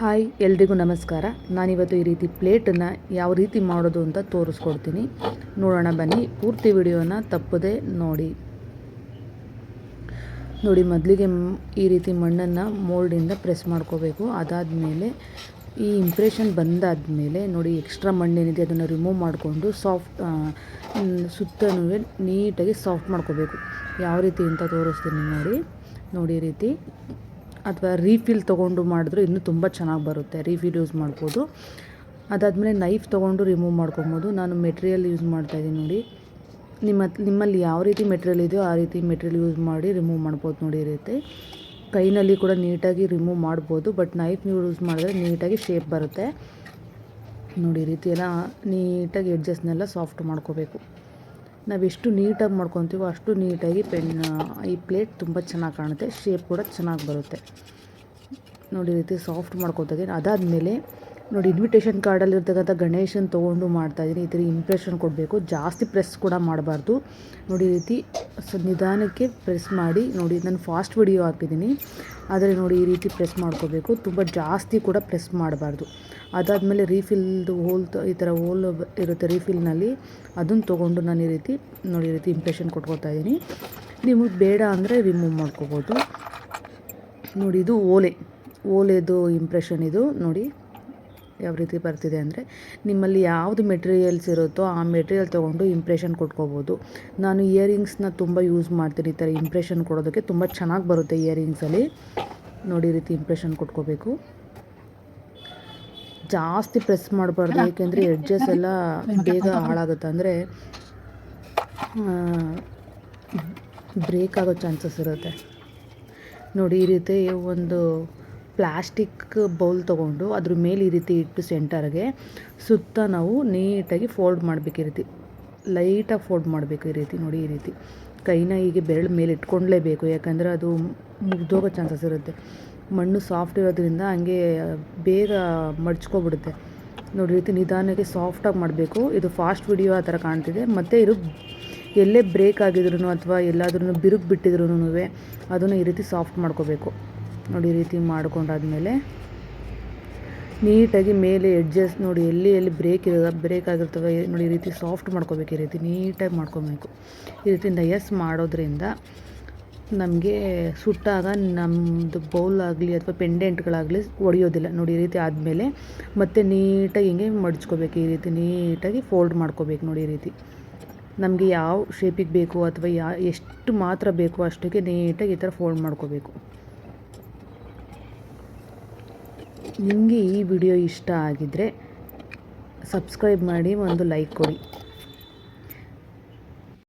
Hi ಎಲ್ರಿಗೂ ನಮಸ್ಕಾರ. ನಾನಿವತ್ತು ಈ ರೀತಿ ಪ್ಲೇಟನ್ನು ಯಾವ ರೀತಿ ಮಾಡೋದು ಅಂತ ತೋರಿಸ್ಕೊಡ್ತೀನಿ. ನೋಡೋಣ ಬನ್ನಿ, ಪೂರ್ತಿ ವಿಡಿಯೋನ ತಪ್ಪದೆ ನೋಡಿ. ಮೊದಲಿಗೆ ಈ ರೀತಿ ಮಣ್ಣನ್ನು ಮೋಲ್ಡಿಂದ ಪ್ರೆಸ್ ಮಾಡ್ಕೋಬೇಕು. ಅದಾದಮೇಲೆ ಈ ಇಂಪ್ರೆಷನ್ ಬಂದಾದಮೇಲೆ ನೋಡಿ, ಎಕ್ಸ್ಟ್ರಾ ಮಣ್ಣೇನಿದೆ ಅದನ್ನು ರಿಮೂವ್ ಮಾಡಿಕೊಂಡು ಸುತ್ತಲೂ ನೀಟಾಗಿ ಸಾಫ್ಟ್ ಮಾಡ್ಕೋಬೇಕು. ಯಾವ ರೀತಿ ಅಂತ ತೋರಿಸ್ತೀನಿ ನೋಡಿ ಈ ರೀತಿ. ಅಥವಾ ರೀಫಿಲ್ ತೊಗೊಂಡು ಮಾಡಿದ್ರು ಇನ್ನೂ ತುಂಬ ಚೆನ್ನಾಗಿ ಬರುತ್ತೆ. ರೀಫಿಲ್ ಯೂಸ್ ಮಾಡ್ಬೋದು. ಅದಾದಮೇಲೆ ನೈಫ್ ತೊಗೊಂಡು ರಿಮೂವ್ ಮಾಡ್ಕೊಬೋದು. ನಾನು ಮೆಟೀರಿಯಲ್ ಯೂಸ್ ಮಾಡ್ತಾಯಿದ್ದೀನಿ ನೋಡಿ. ನಿಮ್ಮಲ್ಲಿ ಯಾವ ರೀತಿ ಮೆಟೀರಿಯಲ್ ಇದೆಯೋ ಆ ರೀತಿ ಮೆಟೀರಿಯಲ್ ಯೂಸ್ ಮಾಡಿ ರಿಮೂವ್ ಮಾಡ್ಬೋದು ನೋಡಿ. ಈ ರೀತಿ ಕೈನಲ್ಲಿ ಕೂಡ ನೀಟಾಗಿ ರಿಮೂವ್ ಮಾಡ್ಬೋದು, ಬಟ್ ನೈಫ್ ಯೂಸ್ ಮಾಡಿದ್ರೆ ನೀಟಾಗಿ ಶೇಪ್ ಬರುತ್ತೆ ನೋಡಿ. ಈ ರೀತಿ ಎಲ್ಲ ನೀಟಾಗಿ ಎಡ್ಜಸ್ನೆಲ್ಲ ಸಾಫ್ಟ್ ಮಾಡ್ಕೋಬೇಕು. ನಾವೆಷ್ಟು ನೀಟಾಗಿ ಮಾಡ್ಕೊತೀವೋ ಅಷ್ಟು ನೀಟಾಗಿ ಈ ಪ್ಲೇಟ್ ತುಂಬ ಚೆನ್ನಾಗಿ ಕಾಣುತ್ತೆ, ಶೇಪ್ ಕೂಡ ಚೆನ್ನಾಗಿ ಬರುತ್ತೆ ನೋಡಿ. ಈ ರೀತಿ ಸಾಫ್ಟ್ ಮಾಡ್ಕೊತಿದ್ದೀನಿ. ಅದಾದಮೇಲೆ ನೋಡಿ, ಇನ್ವಿಟೇಷನ್ ಕಾರ್ಡಲ್ಲಿರ್ತಕ್ಕಂಥ ಗಣೇಶನ ತೊಗೊಂಡು ಮಾಡ್ತಾಯಿದ್ದೀನಿ. ಈ ಥರ ಇಂಪ್ರೆಷನ್ ಕೊಡಬೇಕು, ಜಾಸ್ತಿ ಪ್ರೆಸ್ ಕೂಡ ಮಾಡಬಾರ್ದು ನೋಡಿ. ಈ ರೀತಿ ನಿಧಾನಕ್ಕೆ ಪ್ರೆಸ್ ಮಾಡಿ ನೋಡಿ. ನಾನು ಫಾಸ್ಟ್ ವಿಡಿಯೋ ಹಾಕಿದ್ದೀನಿ, ಆದರೆ ನೋಡಿ ಈ ರೀತಿ ಪ್ರೆಸ್ ಮಾಡ್ಕೋಬೇಕು. ತುಂಬ ಜಾಸ್ತಿ ಕೂಡ ಪ್ರೆಸ್ ಮಾಡಬಾರ್ದು. ಅದಾದಮೇಲೆ ರೀಫಿಲ್ದು ಈ ಥರ ಹೋಲ್ ಇರುತ್ತೆ ರೀಫಿಲ್ನಲ್ಲಿ, ಅದನ್ನು ತೊಗೊಂಡು ನಾನು ಈ ರೀತಿ ನೋಡಿ ಈ ರೀತಿ ಇಂಪ್ರೆಷನ್ ಕೊಟ್ಕೊತಾ ಇದ್ದೀನಿ. ನಿಮಗೆ ಬೇಡ ಅಂದರೆ ರಿಮೂವ್ ಮಾಡ್ಕೋಬೋದು ನೋಡಿ. ಇದು ಓಲೆದು ಇಂಪ್ರೆಷನ್ ಇದು ನೋಡಿ ಯಾವ ರೀತಿ ಬರ್ತಿದೆ ಅಂದರೆ. ನಿಮ್ಮಲ್ಲಿ ಯಾವುದು ಮೆಟೀರಿಯಲ್ಸ್ ಇರುತ್ತೋ ಆ ಮೆಟೀರಿಯಲ್ ತೊಗೊಂಡು ಇಂಪ್ರೆಷನ್ ಕೊಟ್ಕೋಬೋದು. ನಾನು ಇಯರಿಂಗ್ಸ್ನ ತುಂಬ ಯೂಸ್ ಮಾಡ್ತೀನಿ. ಈ ಥರ ಇಂಪ್ರೆಷನ್ ಕೊಡೋದಕ್ಕೆ ತುಂಬ ಚೆನ್ನಾಗಿ ಬರುತ್ತೆ ಇಯರಿಂಗ್ಸಲ್ಲಿ ನೋಡಿ. ಈ ರೀತಿ ಇಂಪ್ರೆಷನ್ ಕೊಟ್ಕೋಬೇಕು. ಜಾಸ್ತಿ ಪ್ರೆಸ್ ಮಾಡಬಾರ್ದು, ಏಕೆಂದರೆ ಎಡ್ಜಸ್ ಎಲ್ಲ ಬೇಗ ಹಾಳಾಗುತ್ತೆ, ಅಂದರೆ ಬ್ರೇಕ್ ಆಗೋ ಚಾನ್ಸಸ್ ಇರುತ್ತೆ ನೋಡಿ. ಈ ರೀತಿ ಒಂದು ಪ್ಲಾಸ್ಟಿಕ್ ಬೌಲ್ ತೊಗೊಂಡು ಅದ್ರ ಮೇಲೆ ಈ ರೀತಿ ಇಟ್ಟು ಸೆಂಟರ್ಗೆ ಸುತ್ತ ನಾವು ನೀಟಾಗಿ ಫೋಲ್ಡ್ ಮಾಡಬೇಕು. ಈ ರೀತಿ ಲೈಟಾಗಿ ಫೋಲ್ಡ್ ಮಾಡಬೇಕು ಈ ರೀತಿ ನೋಡಿ. ಈ ರೀತಿ ಕೈನ ಹೀಗೆ ಬೆರಳು ಮೇಲೆ ಇಟ್ಕೊಂಡ್ಲೇಬೇಕು, ಯಾಕಂದರೆ ಅದು ಮುಗ್ದೋಗೋ ಚಾನ್ಸಸ್ ಇರುತ್ತೆ. ಮಣ್ಣು ಸಾಫ್ಟ್ ಇರೋದ್ರಿಂದ ಹಂಗೆ ಬೇಗ ಮಡ್ಚ್ಕೊಬಿಡುತ್ತೆ ನೋಡಿ. ರೀತಿ ನಿಧಾನಕ್ಕೆ ಸಾಫ್ಟಾಗಿ ಮಾಡಬೇಕು. ಇದು ಫಾಸ್ಟ್ ವಿಡಿಯೋ ಆ ಥರ ಕಾಣ್ತಿದೆ. ಮತ್ತು ಇದು ಎಲ್ಲೇ ಬ್ರೇಕ್ ಆಗಿದ್ರು ಅಥವಾ ಎಲ್ಲಾದ್ರೂ ಬಿರುಕು ಬಿಟ್ಟಿದ್ರೂ ಅದನ್ನು ಈ ರೀತಿ ಸಾಫ್ಟ್ ಮಾಡ್ಕೋಬೇಕು ನೋಡಿ. ಈ ರೀತಿ ಮಾಡ್ಕೊಂಡಾದ್ಮೇಲೆ ನೀಟಾಗಿ ಮೇಲೆ ಎಡ್ಜಸ್ ನೋಡಿ, ಎಲ್ಲಿ ಬ್ರೇಕ್ ಆಗಿರ್ತವೆ ನೋಡಿ. ಈ ರೀತಿ ಸಾಫ್ಟ್ ಮಾಡ್ಕೋಬೇಕು, ಈ ರೀತಿ ನೀಟಾಗಿ ಮಾಡ್ಕೊಬೇಕು. ಈ ರೀತಿ ನಯಸ್ ಮಾಡೋದ್ರಿಂದ ನಮಗೆ ಸುಟ್ಟಾಗ ನಮ್ಮದು ಬೌಲ್ ಆಗಲಿ ಅಥವಾ ಪೆಂಡೆಂಟ್ಗಳಾಗಲಿ ಒಡೆಯೋದಿಲ್ಲ ನೋಡಿ. ಈ ರೀತಿ ಆದಮೇಲೆ ಮತ್ತೆ ನೀಟಾಗಿ ಹಿಂಗೆ ಮಡ್ಚ್ಕೋಬೇಕು. ಈ ರೀತಿ ನೀಟಾಗಿ ಫೋಲ್ಡ್ ಮಾಡ್ಕೋಬೇಕು ನೋಡಿ. ಈ ರೀತಿ ನಮಗೆ ಯಾವ ಶೇಪಿಗೆ ಬೇಕು ಅಥವಾ ಎಷ್ಟು ಮಾತ್ರ ಬೇಕು ಅಷ್ಟಕ್ಕೆ ನೀಟಾಗಿ ಈ ಥರ ಫೋಲ್ಡ್ ಮಾಡ್ಕೋಬೇಕು. ನಿಮಗೆ ಈ ವಿಡಿಯೋ ಇಷ್ಟ ಆಗಿದ್ದರೆ ಸಬ್ಸ್ಕ್ರೈಬ್ ಮಾಡಿ, ಒಂದು ಲೈಕ್ ಕೊಡಿ.